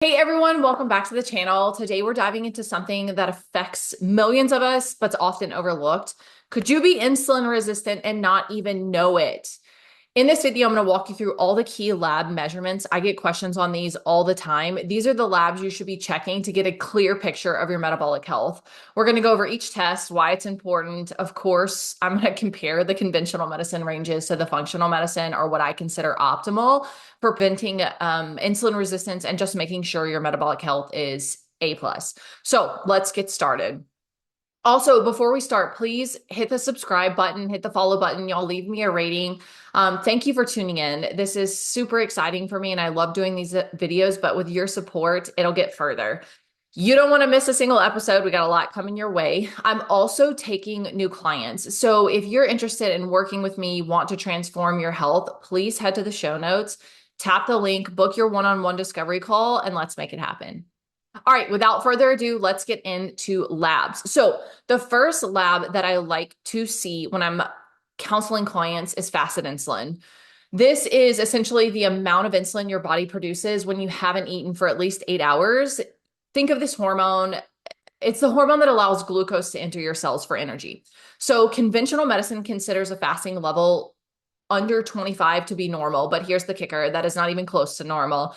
Hey everyone, welcome back to the channel. Today we're diving into something that affects millions of us, but's often overlooked. Could you be insulin resistant and not even know it? In this video, I'm going to walk you through all the key lab measurements. I get questions on these all the time. These are the labs you should be checking to get a clear picture of your metabolic health. We're going to go over each test, why it's important. Of course, I'm going to compare the conventional medicine ranges to the functional medicine, or what I consider optimal for preventing insulin resistance and just making sure your metabolic health is A+. So let's get started. Also, before we start, please hit the subscribe button, hit the follow button. Y'all leave me a rating. Thank you for tuning in. This is super exciting for me, and I love doing these videos, but with your support, it'll get further. You don't want to miss a single episode. We got a lot coming your way. I'm also taking new clients. So if you're interested in working with me, want to transform your health, please head to the show notes, tap the link, book your one-on-one discovery call, and let's make it happen. All right, without further ado, let's get into labs. So the first lab that I like to see when I'm counseling clients is fasted insulin. This is essentially the amount of insulin your body produces when you haven't eaten for at least 8 hours. Think of this hormone. It's the hormone that allows glucose to enter your cells for energy. So conventional medicine considers a fasting level under 25 to be normal, but here's the kicker, that is not even close to normal.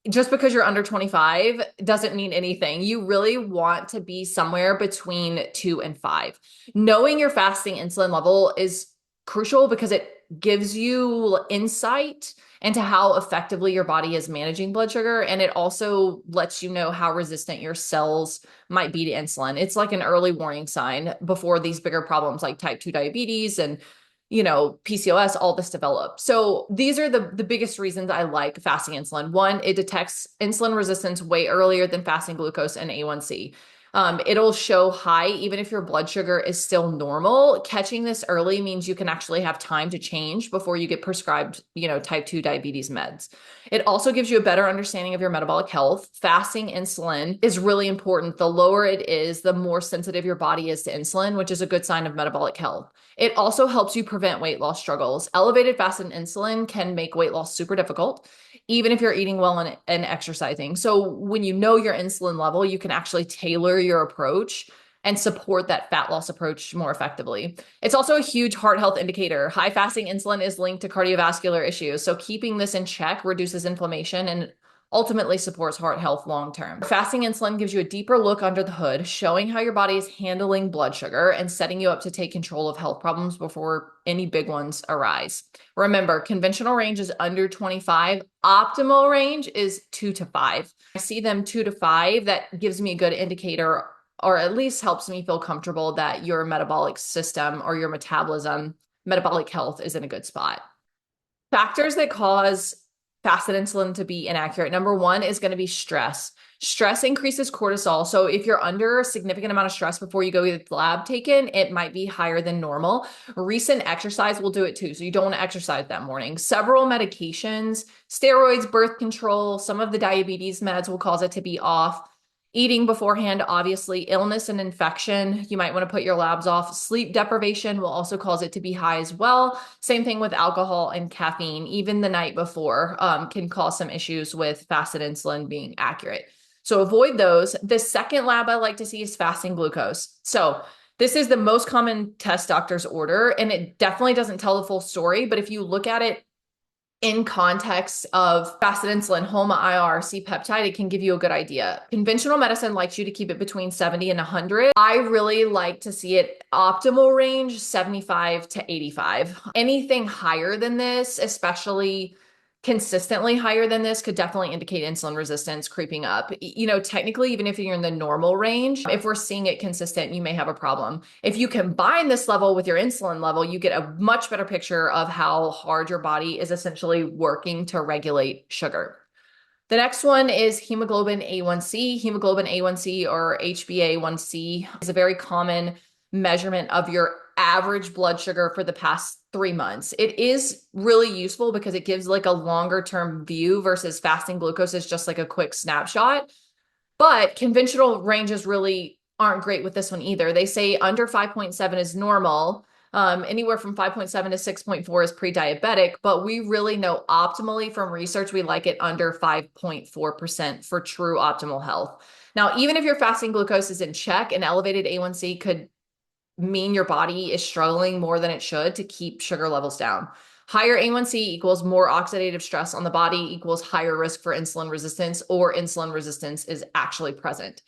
Just because you're under 25 doesn't mean anything. You really want to be somewhere between 2 and 5. Knowing your fasting insulin level is crucial because it gives you insight into how effectively your body is managing blood sugar. And it also lets you know how resistant your cells might be to insulin. It's like an early warning sign before these bigger problems like type 2 diabetes and PCOS, all this develop. So these are the biggest reasons I like fasting insulin. One, it detects insulin resistance way earlier than fasting glucose and A1c. It'll show high even if your blood sugar is still normal. Catching this early means you can actually have time to change before you get prescribed, type 2 diabetes meds. It also gives you a better understanding of your metabolic health. Fasting insulin is really important. The lower it is, the more sensitive your body is to insulin, which is a good sign of metabolic health. It also helps you prevent weight loss struggles. Elevated fasted insulin can make weight loss super difficult, even if you're eating well and exercising. So when you know your insulin level, you can actually tailor your approach and support that fat loss approach more effectively. It's also a huge heart health indicator. High fasting insulin is linked to cardiovascular issues. So keeping this in check reduces inflammation and ultimately supports heart health long term. Fasting insulin gives you a deeper look under the hood, showing how your body is handling blood sugar and setting you up to take control of health problems before any big ones arise. Remember, conventional range is under 25. Optimal range is 2 to 5. I see them 2 to 5. That gives me a good indicator, or at least helps me feel comfortable that your metabolic system or your metabolic health is in a good spot. Factors that cause fasted insulin to be inaccurate. Number one is going to be stress. Stress increases cortisol. So if you're under a significant amount of stress before you go get the lab taken, it might be higher than normal. Recent exercise will do it too. So you don't want to exercise that morning. Several medications, steroids, birth control, some of the diabetes meds will cause it to be off. Eating beforehand, obviously, illness and infection, you might want to put your labs off. Sleep deprivation will also cause it to be high as well. Same thing with alcohol and caffeine, even the night before, can cause some issues with fasted insulin being accurate. So avoid those. The second lab I like to see is fasting glucose. So this is the most common test doctors order, and it definitely doesn't tell the full story. But if you look at it in context of fasted insulin, HOMA-IR, C-Peptide, it can give you a good idea. Conventional medicine likes you to keep it between 70 and 100. I really like to see it optimal range, 75 to 85. Anything higher than this, especially consistently higher than this, could definitely indicate insulin resistance creeping up. Technically, even if you're in the normal range, if we're seeing it consistent, you may have a problem. If you combine this level with your insulin level, you get a much better picture of how hard your body is essentially working to regulate sugar. The next one is hemoglobin A1c. Hemoglobin A1c, or HbA1c, is a very common measurement of your average blood sugar for the past 3 months. It is really useful because it gives like a longer term view versus fasting glucose is just like a quick snapshot. But conventional ranges really aren't great with this one either. They say under 5.7 is normal. Anywhere from 5.7 to 6.4 is pre-diabetic, but we really know optimally from research, we like it under 5.4% for true optimal health. Now, even if your fasting glucose is in check, an elevated A1C could mean your body is struggling more than it should to keep sugar levels down. Higher A1C equals more oxidative stress on the body equals higher risk for insulin resistance, or insulin resistance is actually present.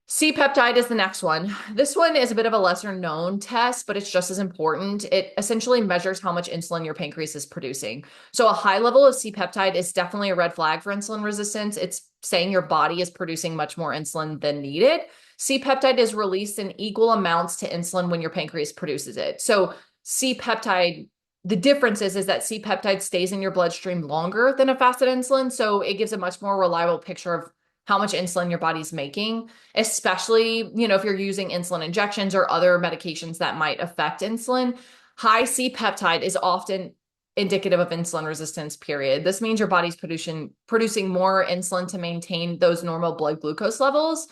C-Peptide is the next one. This one is a bit of a lesser known test, but it's just as important. It essentially measures how much insulin your pancreas is producing. So a high level of C-Peptide is definitely a red flag for insulin resistance. It's saying your body is producing much more insulin than needed. C-Peptide is released in equal amounts to insulin when your pancreas produces it. So C-Peptide, the difference is that C-Peptide stays in your bloodstream longer than a fasted insulin. So it gives a much more reliable picture of how much insulin your body's making, especially, if you're using insulin injections or other medications that might affect insulin. High C-peptide is often indicative of insulin resistance, period. This means your body's producing more insulin to maintain those normal blood glucose levels,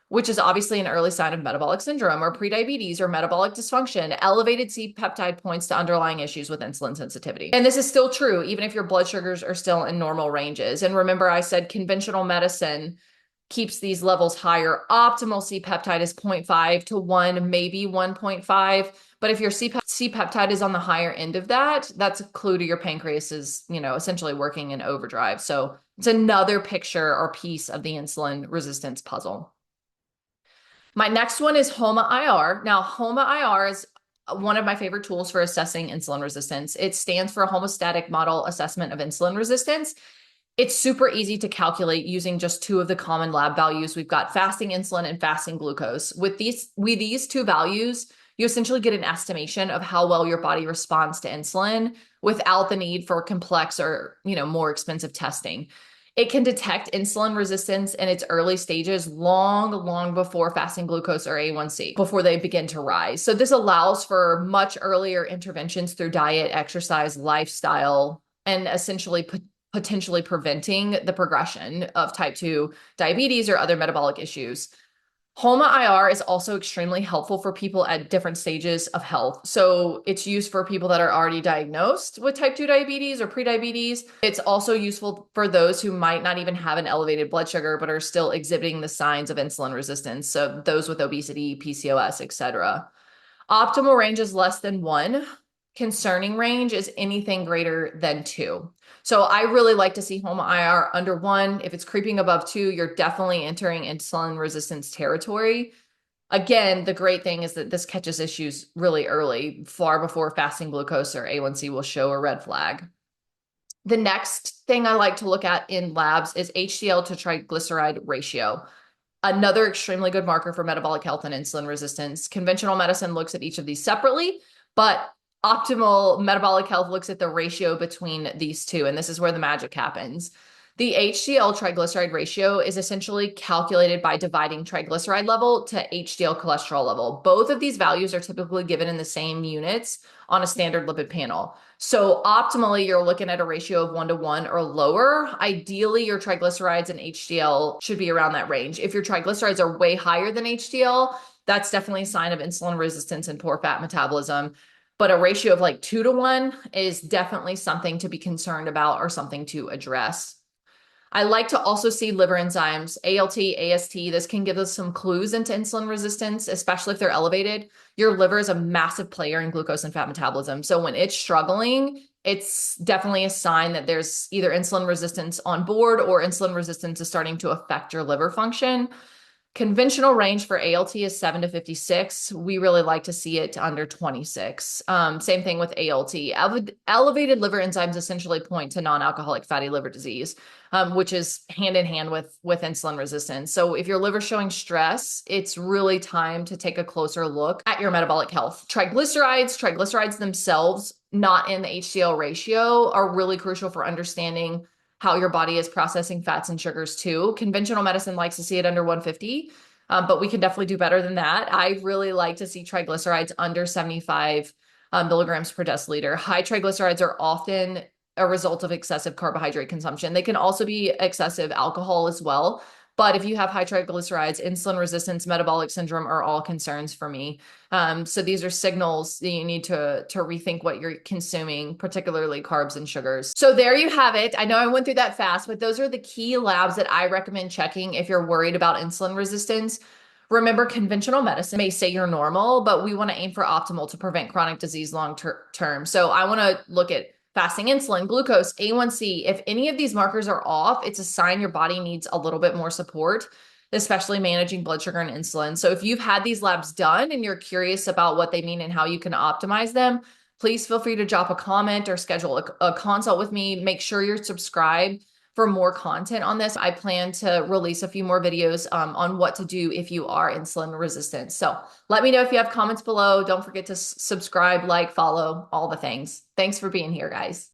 which is obviously an early sign of metabolic syndrome or prediabetes or metabolic dysfunction. Elevated C-peptide points to underlying issues with insulin sensitivity. And this is still true, even if your blood sugars are still in normal ranges. And remember, I said conventional medicine keeps these levels higher. Optimal C-peptide is 0.5 to 1, maybe 1.5. But if your C-peptide is on the higher end of that, that's a clue to your pancreas is, essentially working in overdrive. So it's another picture or piece of the insulin resistance puzzle. My next one is HOMA-IR. Now, HOMA-IR is one of my favorite tools for assessing insulin resistance. It stands for a homeostatic model assessment of insulin resistance. It's super easy to calculate using just two of the common lab values. We've got fasting insulin and fasting glucose. With these two values, you essentially get an estimation of how well your body responds to insulin without the need for complex or, more expensive testing. It can detect insulin resistance in its early stages long before fasting glucose or A1C, before they begin to rise. So this allows for much earlier interventions through diet, exercise, lifestyle, and essentially potentially preventing the progression of type 2 diabetes or other metabolic issues. HOMA-IR is also extremely helpful for people at different stages of health. So it's used for people that are already diagnosed with type 2 diabetes or prediabetes. It's also useful for those who might not even have an elevated blood sugar, but are still exhibiting the signs of insulin resistance. So those with obesity, PCOS, etc. Optimal range is less than 1. Concerning range is anything greater than 2. So I really like to see HOMA-IR under 1. If it's creeping above 2, you're definitely entering insulin resistance territory. Again, the great thing is that this catches issues really early, far before fasting glucose or A1C will show a red flag. The next thing I like to look at in labs is HDL to triglyceride ratio. Another extremely good marker for metabolic health and insulin resistance. Conventional medicine looks at each of these separately, but optimal metabolic health looks at the ratio between these two, and this is where the magic happens. The HDL triglyceride ratio is essentially calculated by dividing triglyceride level to HDL cholesterol level. Both of these values are typically given in the same units on a standard lipid panel. So optimally, you're looking at a ratio of 1 to 1 or lower. Ideally, your triglycerides and HDL should be around that range. If your triglycerides are way higher than HDL, that's definitely a sign of insulin resistance and poor fat metabolism. But a ratio of like 2 to 1 is definitely something to be concerned about or something to address. I like to also see liver enzymes, ALT, AST. This can give us some clues into insulin resistance, especially if they're elevated. Your liver is a massive player in glucose and fat metabolism. So when it's struggling, it's definitely a sign that there's either insulin resistance on board or insulin resistance is starting to affect your liver function. Conventional range for ALT is 7 to 56. We really like to see it under 26. Same thing with ALT. Elevated liver enzymes essentially point to non-alcoholic fatty liver disease, which is hand in hand with insulin resistance. So if your liver's showing stress, it's really time to take a closer look at your metabolic health. Triglycerides themselves, not in the HDL ratio, are really crucial for understanding how your body is processing fats and sugars too. Conventional medicine likes to see it under 150, but we can definitely do better than that. I really like to see triglycerides under 75 milligrams per deciliter. High triglycerides are often a result of excessive carbohydrate consumption. They can also be excessive alcohol as well, But if you have high triglycerides, insulin resistance, metabolic syndrome are all concerns for me. So these are signals that you need to rethink what you're consuming, particularly carbs and sugars. So there you have it. I know I went through that fast, but those are the key labs that I recommend checking if you're worried about insulin resistance. Remember, conventional medicine may say you're normal, but we want to aim for optimal to prevent chronic disease long term. So I want to look at fasting insulin, glucose, A1c. If any of these markers are off, it's a sign your body needs a little bit more support, especially managing blood sugar and insulin. So if you've had these labs done and you're curious about what they mean and how you can optimize them, please feel free to drop a comment or schedule a consult with me. Make sure you're subscribed for more content on this. I plan to release a few more videos on what to do if you are insulin resistant. So let me know if you have comments below. Don't forget to subscribe, like, follow, all the things. Thanks for being here, guys.